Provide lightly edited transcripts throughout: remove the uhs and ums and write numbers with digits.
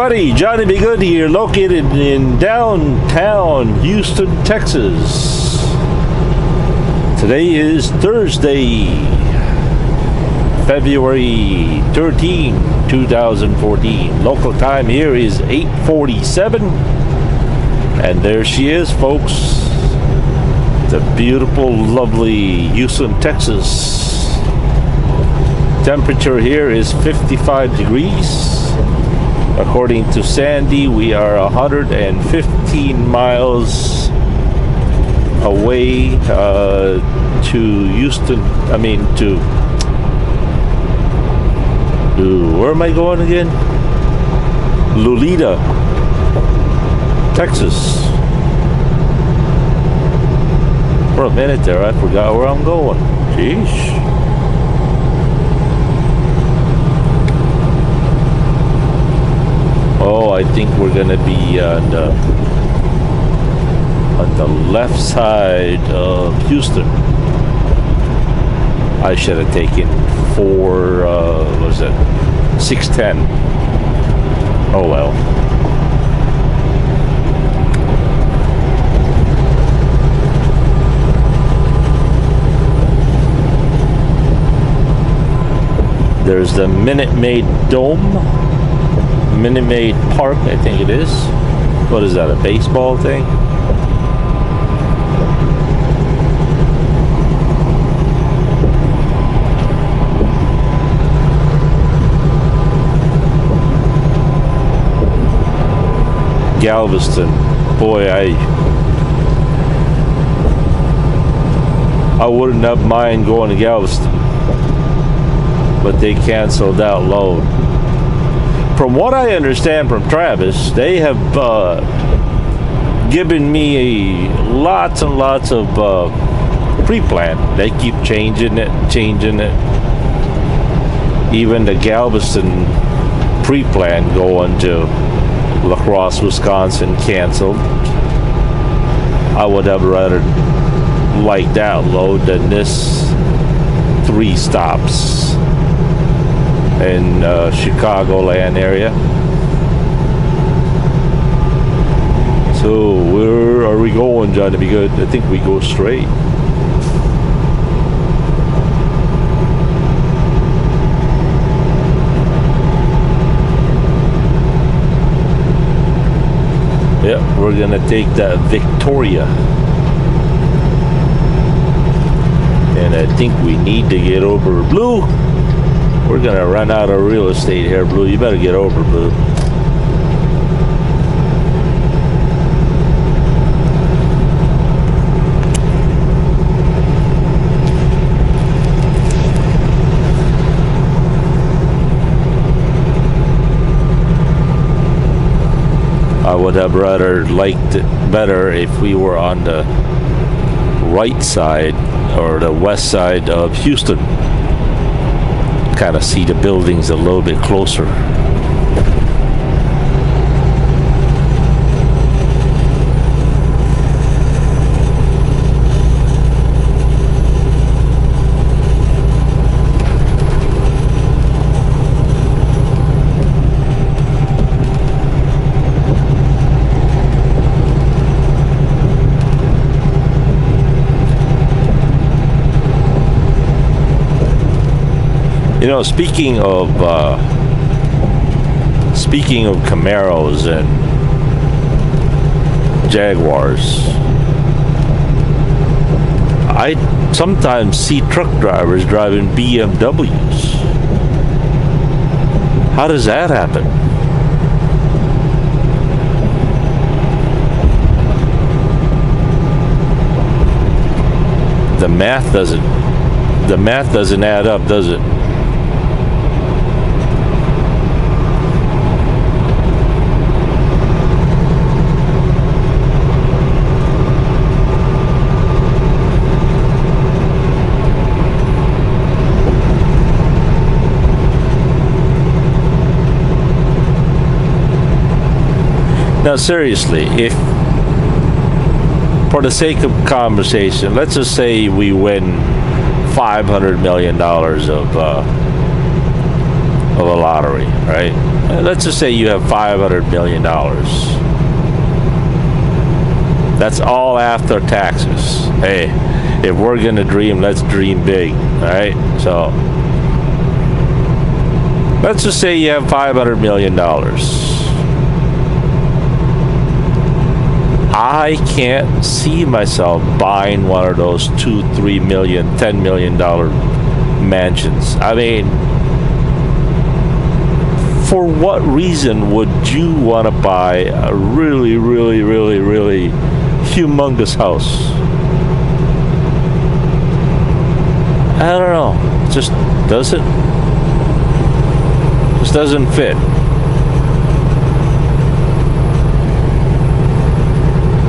everybody, Johnny B. Good here, located in downtown Houston, Texas. Today is Thursday, February 13, 2014. Local time here is 8:47. And there she is, folks. The beautiful, lovely Houston, Texas. Temperature here is 55 degrees. According to Sandy, we are 115 miles away to Houston. Where am I going again? Lolita, Texas. For a minute there, I forgot where I'm going. Jeez. Oh, I think we're gonna be on the left side of Houston. I should have taken 610. Oh well. There's the Minute Maid Dome. Minute Maid Park, I think it is. What is that, a baseball thing? Galveston. Boy, I wouldn't have mind going to Galveston, but they canceled that load. From what I understand from Travis, they have given me lots and lots of pre-plan. They keep changing it. Even the Galveston pre-plan going to La Crosse, Wisconsin, canceled. I would have rather liked that load than this 3 stops in Chicagoland area. So where are we going, John, to be good? I think we go straight. Yep, we're gonna take that Victoria. And I think we need to get over Blue. We're gonna run out of real estate here, Blue. You better get over, Blue. I would have rather liked it better if we were on the right side or the west side of Houston. Kind of see the buildings a little bit closer. You know, speaking of Camaros and Jaguars, I sometimes see truck drivers driving BMWs. How does that happen? The math doesn't add up, does it? Now seriously, if for the sake of conversation, let's just say we win $500 million of a lottery, right? Let's just say you have $500 million. That's all after taxes. Hey, if we're gonna dream, let's dream big, right? So let's just say you have $500 million. I can't see myself buying one of those $2, $3 million, $10 million mansions. I mean, for what reason would you want to buy a really, really, really, really humongous house? I don't know. It just doesn't fit.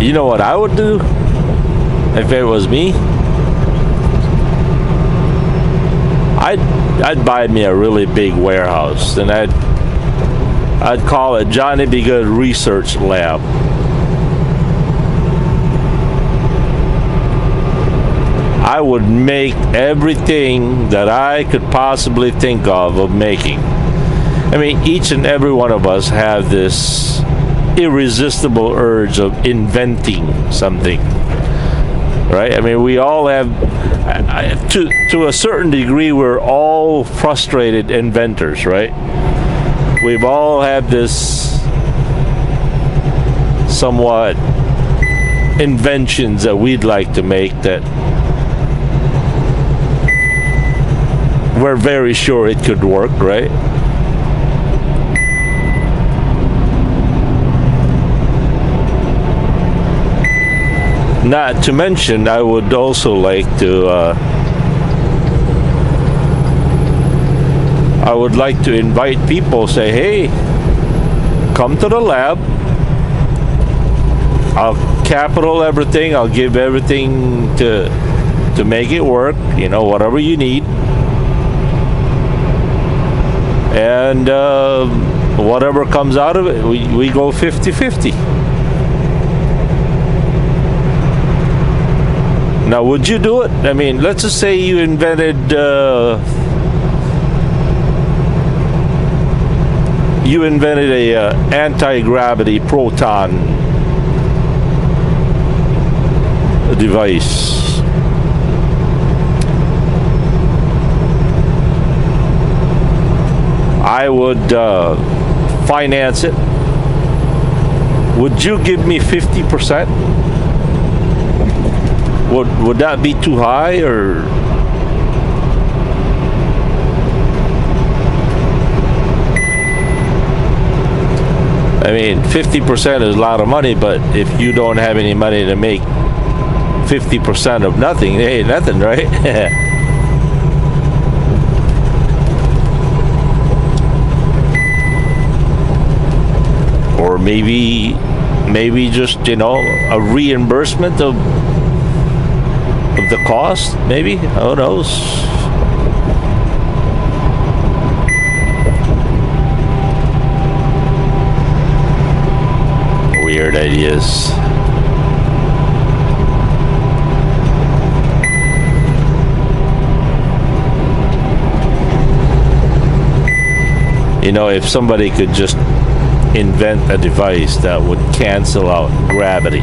You know what I would do if it was me? I'd buy me a really big warehouse, and I'd call it Johnny Be Good Research Lab. I would make everything that I could possibly think of making. I mean, each and every one of us have this irresistible urge of inventing something, right? I mean, we all have, to a certain degree, we're all frustrated inventors, right? We've all had this somewhat inventions that we'd like to make that we're very sure it could work, right? Not to mention, I would also like to invite people, say, hey, come to the lab. I'll capital everything. I'll give everything to make it work, you know, whatever you need. And whatever comes out of it, we go 50-50. Now, would you do it? I mean, let's just say you invented a anti-gravity proton device. I would finance it. Would you give me 50%? Would that be too high, or I mean, 50% is a lot of money, but if you don't have any money to make 50% of nothing, it ain't nothing, right? Or maybe just, you know, a reimbursement of the cost, maybe. Who knows? Weird ideas. You know, if somebody could just invent a device that would cancel out gravity.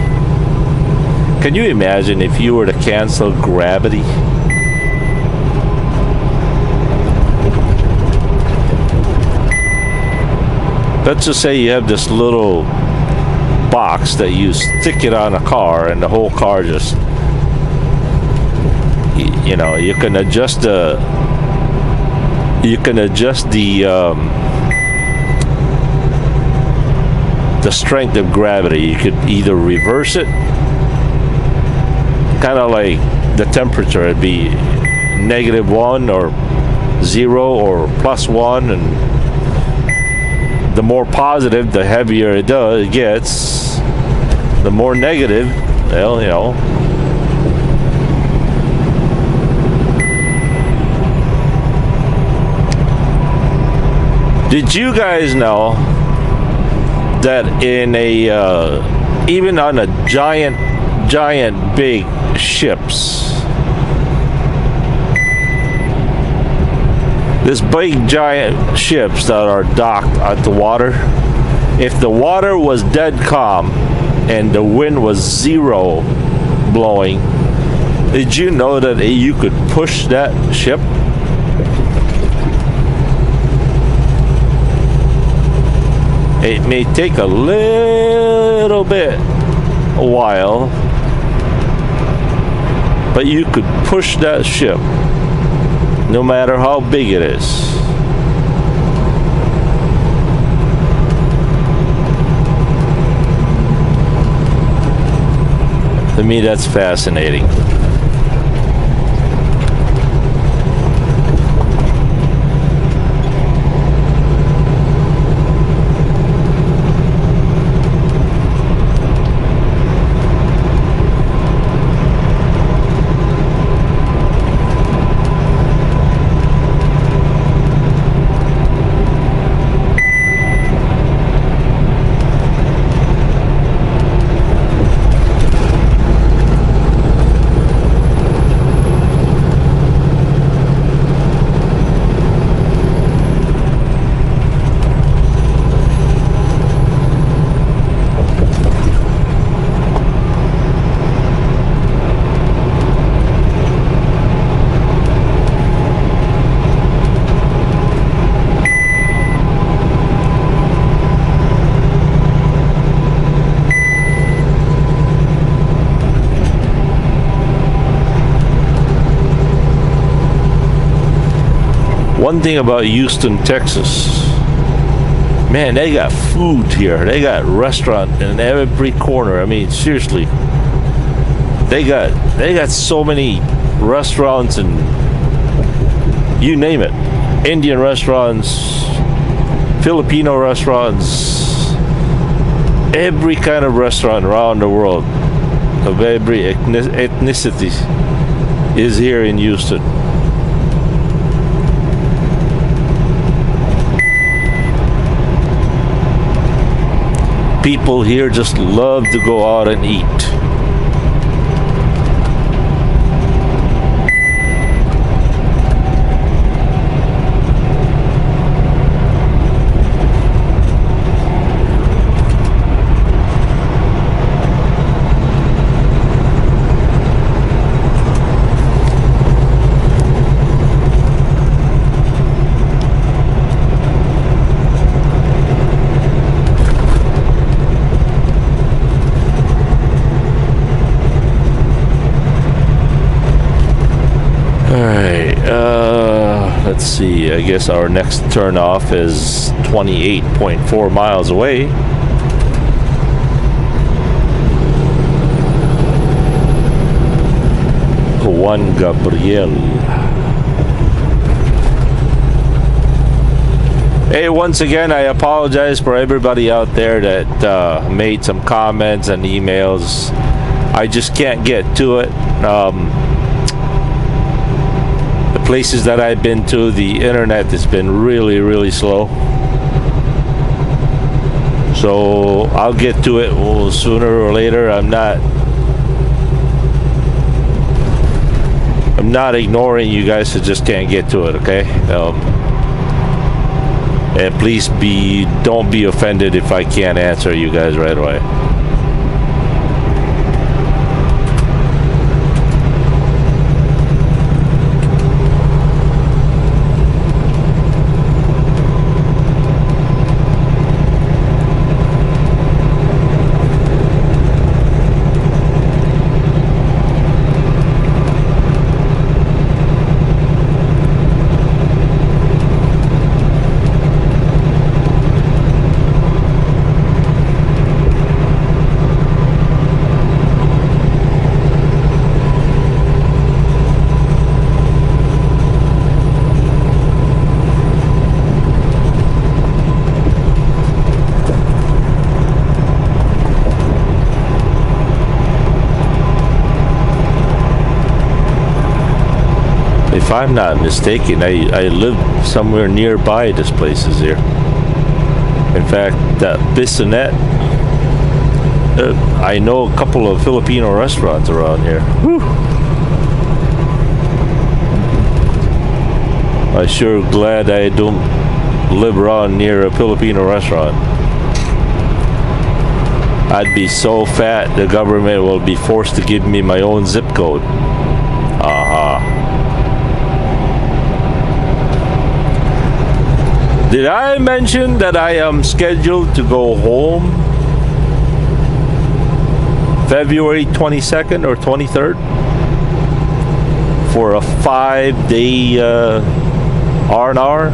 Can you imagine if you were to cancel gravity? Let's just say you have this little box that you stick it on a car, and the whole car just, you know, you can adjust the strength of gravity. You could either reverse it, kind of like the temperature. It'd be -1 or 0 or +1, and the more positive, the heavier it gets. The more negative, well, you know. Did you guys know that in even on a giant big ships, This big giant ships that are docked at the water, if the water was dead calm and the wind was zero blowing, did you know that you could push that ship? It may take a little bit a while, but you could push that ship no matter how big it is. To me, that's fascinating. One thing about Houston, Texas, man, they got food here. They got restaurant in every corner. I mean, seriously, they got so many restaurants and you name it. Indian restaurants, Filipino restaurants, every kind of restaurant around the world of every ethnicity is here in Houston. People here just love to go out and eat. Let's see, I guess our next turn off is 28.4 miles away. Juan Gabriel. Hey, once again, I apologize for everybody out there that made some comments and emails. I just can't get to it. Places that I've been to, the internet has been really slow, so I'll get to it sooner or later. I'm not ignoring you guys, I just can't get to it, okay? And please don't be offended if I can't answer you guys right away. If I'm not mistaken, I live somewhere nearby this place is here. In fact, that Bissonnet, I know a couple of Filipino restaurants around here. Whew. I sure glad I don't live around near a Filipino restaurant. I'd be so fat the government will be forced to give me my own zip code. Did I mention that I am scheduled to go home February 22nd or 23rd for a 5-day R&R?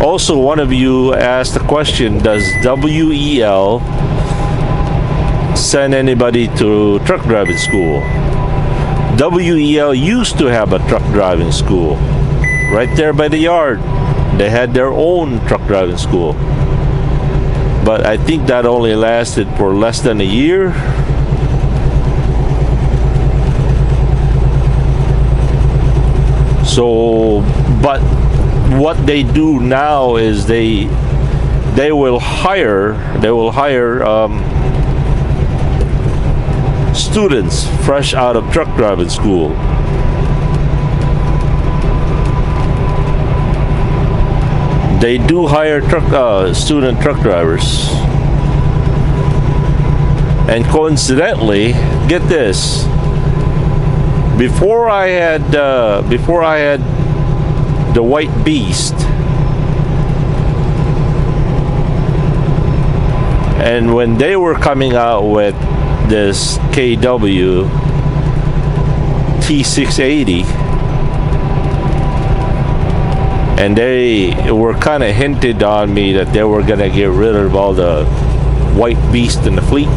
Also, one of you asked the question, does WEL send anybody to truck driving school? WEL used to have a truck driving school right there by the yard. They had their own truck driving school, but I think that only lasted for less than a year. So, but what they do now is they will hire students fresh out of truck driving school. They do hire student truck drivers, and coincidentally, get this: before I had the White Beast, and when they were coming out with this KW T680, and they were kind of hinted on me that they were gonna get rid of all the White Beast in the fleet,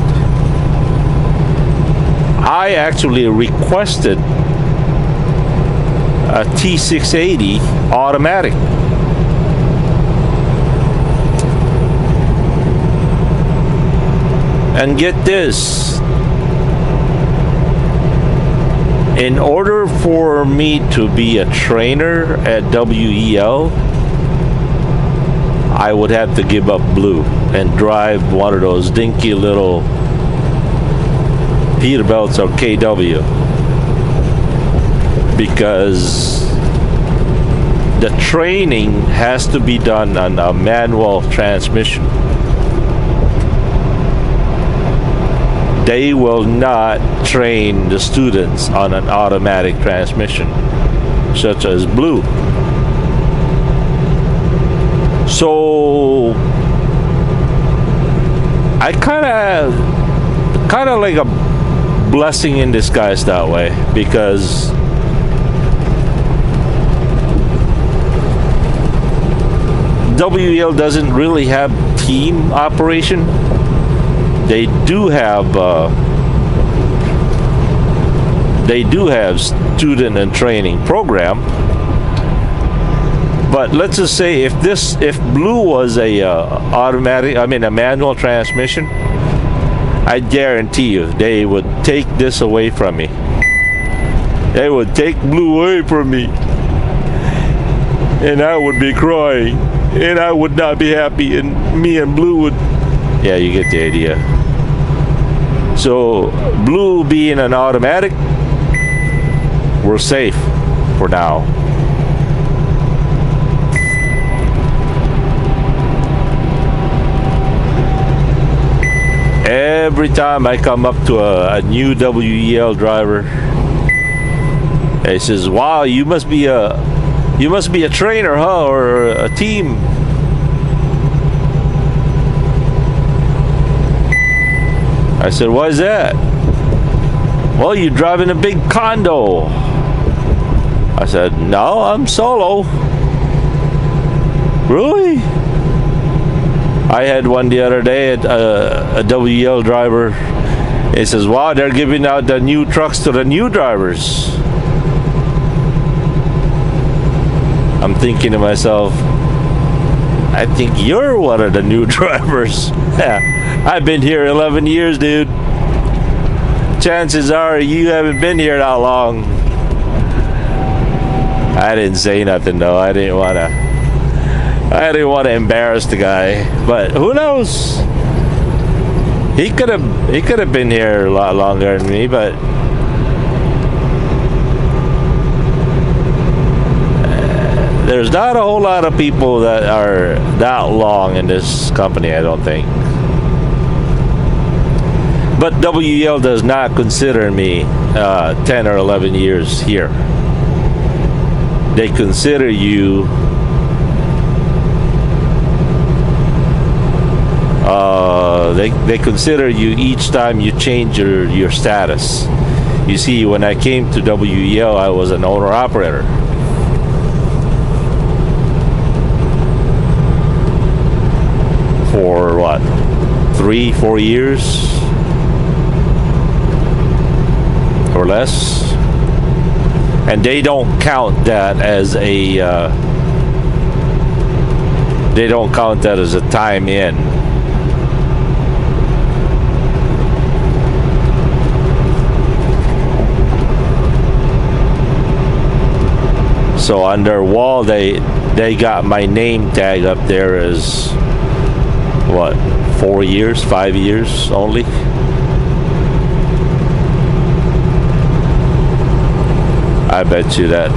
I actually requested a T680 Automatic. And get this, in order for me to be a trainer at WEL, I would have to give up Blue and drive one of those dinky little Peterbilts or KW, because the training has to be done on a manual transmission. They will not train the students on an automatic transmission, such as Blue. So I kind of like a blessing in disguise that way, because WEL doesn't really have team operation. They do have student and training program, but let's just say if Blue was a a manual transmission, I guarantee you they would take this away from me. They would take Blue away from me, and I would be crying, and I would not be happy, and me and Blue would. Yeah, you get the idea. So, Blue being an automatic, we're safe for now. Every time I come up to a new WEL driver, he says, "Wow, you must be a trainer, huh, or a team?" I said, "Why is that?" "Well, you're driving a big condo." I said, "No, I'm solo." "Really?" I had one the other day at a WEL driver. He says, "Wow, they're giving out the new trucks to the new drivers." I'm thinking to myself, I think you're one of the new drivers. I've been here 11 years, dude. Chances are you haven't been here that long. I didn't say nothing though. I didn't want to embarrass the guy, but who knows? He could have been here a lot longer than me, but There's not a whole lot of people that are that long in this company, I don't think. But WEL does not consider me 10 or 11 years here. They consider you they consider you each time you change your status. You see, when I came to WEL, I was an owner-operator. For what, 3-4 years or less, and they don't count that as a time in. So on their wall, they got my name tag up there as what, 4 years, 5 years only. I bet you that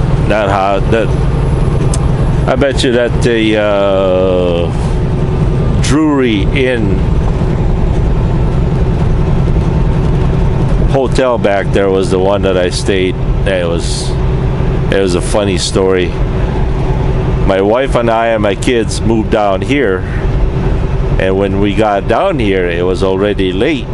I bet you that the Drury Inn hotel back there was the one that I stayed. It was a funny story. My wife and I and my kids moved down here, and when we got down here, it was already late.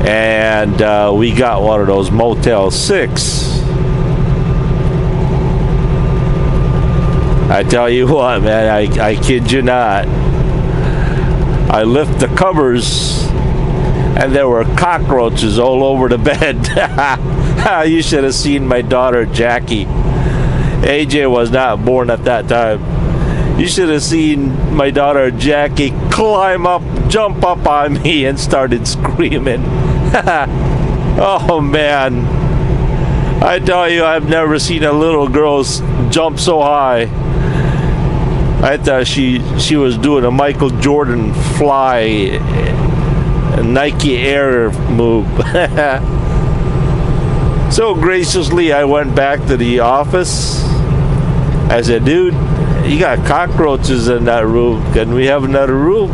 And we got one of those Motel 6. I tell you what, man, I kid you not. I lift the covers, and there were cockroaches all over the bed. You should have seen my daughter Jackie. AJ was not born at that time. You should have seen my daughter Jackie jump up on me and started screaming. Oh man, I tell you, I've never seen a little girl jump so high. I thought she was doing a Michael Jordan fly, a Nike Air move. So graciously, I went back to the office. I said, dude, you got cockroaches in that room. Can we have another room?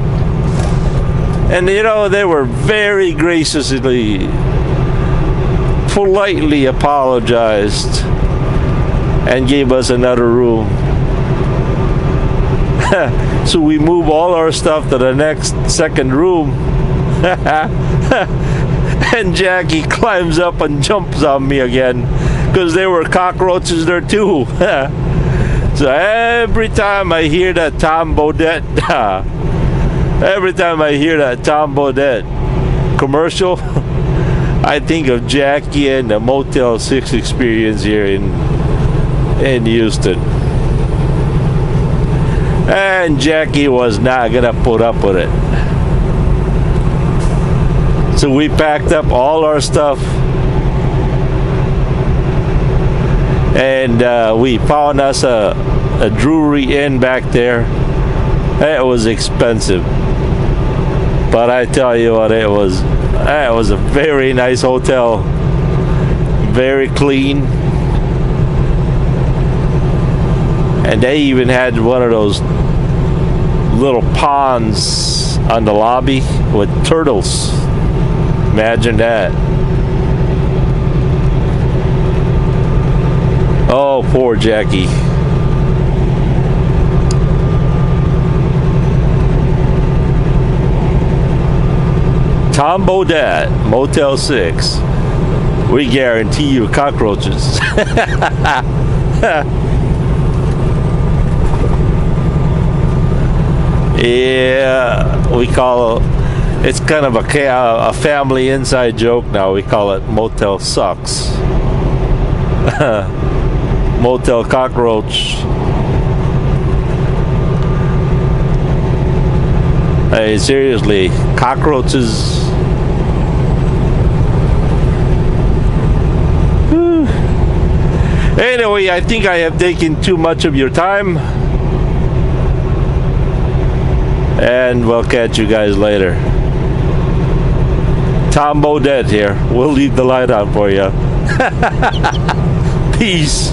And you know, they were very graciously, politely apologized and gave us another room. So we move all our stuff to the second room. And Jackie climbs up and jumps on me again, because there were cockroaches there too. So every time I hear that Tom Bodett commercial, I think of Jackie and the Motel 6 experience here in Houston. And Jackie was not gonna put up with it. So we packed up all our stuff, and we found us a Drury Inn back there. It was expensive, but I tell you what, it was a very nice hotel, very clean, and they even had one of those little ponds on the lobby with turtles. Imagine that. Oh, poor Jackie. Tom Bodett, Motel 6. We guarantee you cockroaches. Yeah, we call it's kind of a family inside joke now. We call it Motel Sucks. Motel Cockroach. Hey, seriously, cockroaches. Anyway, I think I have taken too much of your time, and we'll catch you guys later. Tom Bodett here. We'll leave the light on for you. Peace.